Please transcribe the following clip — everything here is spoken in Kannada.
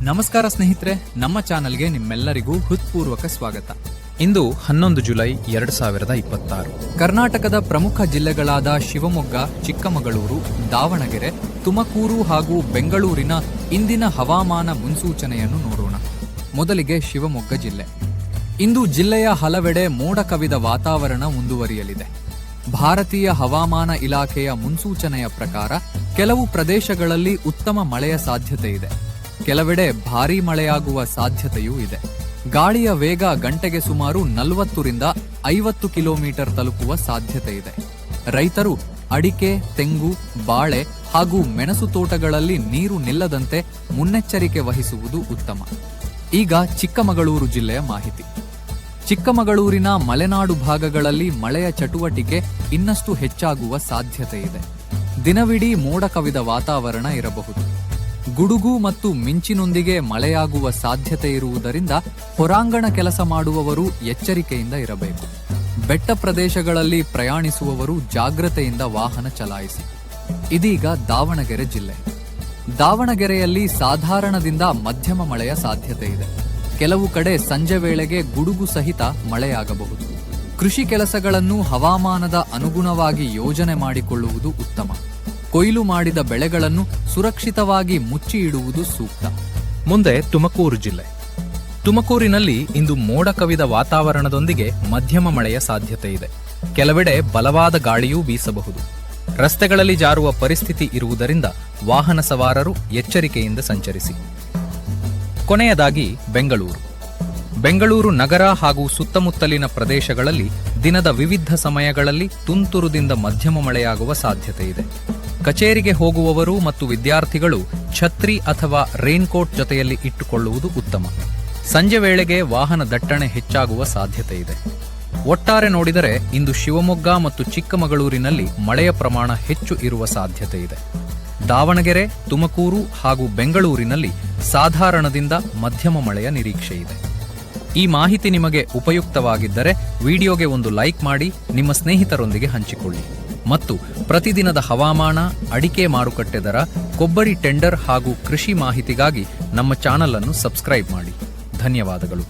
ನಮಸ್ಕಾರ ಸ್ನೇಹಿತರೆ, ನಮ್ಮ ಚಾನೆಲ್ಗೆ ನಿಮ್ಮೆಲ್ಲರಿಗೂ ಹೃತ್ಪೂರ್ವಕ ಸ್ವಾಗತ. ಇಂದು 11 ಜುಲೈ 2026. ಕರ್ನಾಟಕದ ಪ್ರಮುಖ ಜಿಲ್ಲೆಗಳಾದ ಶಿವಮೊಗ್ಗ, ಚಿಕ್ಕಮಗಳೂರು, ದಾವಣಗೆರೆ, ತುಮಕೂರು ಹಾಗೂ ಬೆಂಗಳೂರಿನ ಇಂದಿನ ಹವಾಮಾನ ಮುನ್ಸೂಚನೆಯನ್ನು ನೋಡೋಣ. ಮೊದಲಿಗೆ ಶಿವಮೊಗ್ಗ ಜಿಲ್ಲೆ. ಇಂದು ಜಿಲ್ಲೆಯ ಹಲವೆಡೆ ಮೋಡ ಕವಿದ ವಾತಾವರಣ ಮುಂದುವರಿಯಲಿದೆ. ಭಾರತೀಯ ಹವಾಮಾನ ಇಲಾಖೆಯ ಮುನ್ಸೂಚನೆಯ ಪ್ರಕಾರ ಕೆಲವು ಪ್ರದೇಶಗಳಲ್ಲಿ ಉತ್ತಮ ಮಳೆಯ ಸಾಧ್ಯತೆ ಇದೆ. ಕೆಲವೆಡೆ ಭಾರೀ ಮಳೆಯಾಗುವ ಸಾಧ್ಯತೆಯೂ ಇದೆ. ಗಾಳಿಯ ವೇಗ ಗಂಟೆಗೆ ಸುಮಾರು 40 ರಿಂದ 50 ಕಿಲೋಮೀಟರ್ ತಲುಪುವ ಸಾಧ್ಯತೆ ಇದೆ. ರೈತರು ಅಡಿಕೆ, ತೆಂಗು, ಬಾಳೆ ಹಾಗೂ ಮೆಣಸು ತೋಟಗಳಲ್ಲಿ ನೀರು ನಿಲ್ಲದಂತೆ ಮುನ್ನೆಚ್ಚರಿಕೆ ವಹಿಸುವುದು ಉತ್ತಮ. ಈಗ ಚಿಕ್ಕಮಗಳೂರು ಜಿಲ್ಲೆಯ ಮಾಹಿತಿ. ಚಿಕ್ಕಮಗಳೂರಿನ ಮಲೆನಾಡು ಭಾಗಗಳಲ್ಲಿ ಮಳೆಯ ಚಟುವಟಿಕೆ ಇನ್ನಷ್ಟು ಹೆಚ್ಚಾಗುವ ಸಾಧ್ಯತೆ ಇದೆ. ದಿನವಿಡೀ ಮೋಡ ಕವಿದ ವಾತಾವರಣ ಇರಬಹುದು. ಗುಡುಗು ಮತ್ತು ಮಿಂಚಿನೊಂದಿಗೆ ಮಳೆಯಾಗುವ ಸಾಧ್ಯತೆ ಇರುವುದರಿಂದ ಹೊರಾಂಗಣ ಕೆಲಸ ಮಾಡುವವರು ಎಚ್ಚರಿಕೆಯಿಂದ ಇರಬೇಕು. ಬೆಟ್ಟ ಪ್ರದೇಶಗಳಲ್ಲಿ ಪ್ರಯಾಣಿಸುವವರು ಜಾಗ್ರತೆಯಿಂದ ವಾಹನ ಚಲಾಯಿಸಿ. ಇದೀಗ ದಾವಣಗೆರೆ ಜಿಲ್ಲೆ. ದಾವಣಗೆರೆಯಲ್ಲಿ ಸಾಧಾರಣದಿಂದ ಮಧ್ಯಮ ಮಳೆಯ ಸಾಧ್ಯತೆ ಇದೆ. ಕೆಲವು ಕಡೆ ಸಂಜೆ ವೇಳೆಗೆ ಗುಡುಗು ಸಹಿತ ಮಳೆಯಾಗಬಹುದು. ಕೃಷಿ ಕೆಲಸಗಳನ್ನು ಹವಾಮಾನದ ಅನುಗುಣವಾಗಿ ಯೋಜನೆ ಮಾಡಿಕೊಳ್ಳುವುದು ಉತ್ತಮ. ಕೊಯ್ಲು ಮಾಡಿದ ಬೆಳೆಗಳನ್ನು ಸುರಕ್ಷಿತವಾಗಿ ಮುಚ್ಚಿ ಇಡುವುದು ಸೂಕ್ತ. ಮುಂದೆ ತುಮಕೂರು ಜಿಲ್ಲೆ. ತುಮಕೂರಿನಲ್ಲಿ ಇಂದು ಮೋಡ ಕವಿದ ವಾತಾವರಣದೊಂದಿಗೆ ಮಧ್ಯಮ ಮಳೆಯ ಸಾಧ್ಯತೆ ಇದೆ. ಕೆಲವೆಡೆ ಬಲವಾದ ಗಾಳಿಯೂ ಬೀಸಬಹುದು. ರಸ್ತೆಗಳಲ್ಲಿ ಜಾರುವ ಪರಿಸ್ಥಿತಿ ಇರುವುದರಿಂದ ವಾಹನ ಸವಾರರು ಎಚ್ಚರಿಕೆಯಿಂದ ಸಂಚರಿಸಿ. ಕೊನೆಯದಾಗಿ ಬೆಂಗಳೂರು. ಬೆಂಗಳೂರು ನಗರ ಹಾಗೂ ಸುತ್ತಮುತ್ತಲಿನ ಪ್ರದೇಶಗಳಲ್ಲಿ ದಿನದ ವಿವಿಧ ಸಮಯಗಳಲ್ಲಿ ತುಂತುರುದಿಂದ ಮಧ್ಯಮ ಮಳೆಯಾಗುವ ಸಾಧ್ಯತೆ ಇದೆ. ಕಚೇರಿಗೆ ಹೋಗುವವರು ಮತ್ತು ವಿದ್ಯಾರ್ಥಿಗಳು ಛತ್ರಿ ಅಥವಾ ರೈನ್ಕೋಟ್ ಜೊತೆಯಲ್ಲಿ ಇಟ್ಟುಕೊಳ್ಳುವುದು ಉತ್ತಮ. ಸಂಜೆ ವೇಳೆಗೆ ವಾಹನ ದಟ್ಟಣೆ ಹೆಚ್ಚಾಗುವ ಸಾಧ್ಯತೆ ಇದೆ. ಒಟ್ಟಾರೆ ನೋಡಿದರೆ ಇಂದು ಶಿವಮೊಗ್ಗ ಮತ್ತು ಚಿಕ್ಕಮಗಳೂರಿನಲ್ಲಿ ಮಳೆಯ ಪ್ರಮಾಣ ಹೆಚ್ಚು ಇರುವ ಸಾಧ್ಯತೆ ಇದೆ. ದಾವಣಗೆರೆ, ತುಮಕೂರು ಹಾಗೂ ಬೆಂಗಳೂರಿನಲ್ಲಿ ಸಾಧಾರಣದಿಂದ ಮಧ್ಯಮ ಮಳೆಯ ನಿರೀಕ್ಷೆ ಇದೆ. ಈ ಮಾಹಿತಿ ನಿಮಗೆ ಉಪಯುಕ್ತವಾಗಿದ್ದರೆ ವಿಡಿಯೋಗೆ ಒಂದು ಲೈಕ್ ಮಾಡಿ ನಿಮ್ಮ ಸ್ನೇಹಿತರೊಂದಿಗೆ ಹಂಚಿಕೊಳ್ಳಿ ಮತ್ತು ಪ್ರತಿದಿನದ ಹವಾಮಾನ, ಅಡಿಕೆ ಮಾರುಕಟ್ಟೆ ದರ, ಕೊಬ್ಬರಿ ಟೆಂಡರ್ ಹಾಗೂ ಕೃಷಿ ಮಾಹಿತಿಗಾಗಿ ನಮ್ಮ ಚಾನಲ್ ಅನ್ನು ಸಬ್ಸ್ಕ್ರೈಬ್ ಮಾಡಿ. ಧನ್ಯವಾದಗಳು.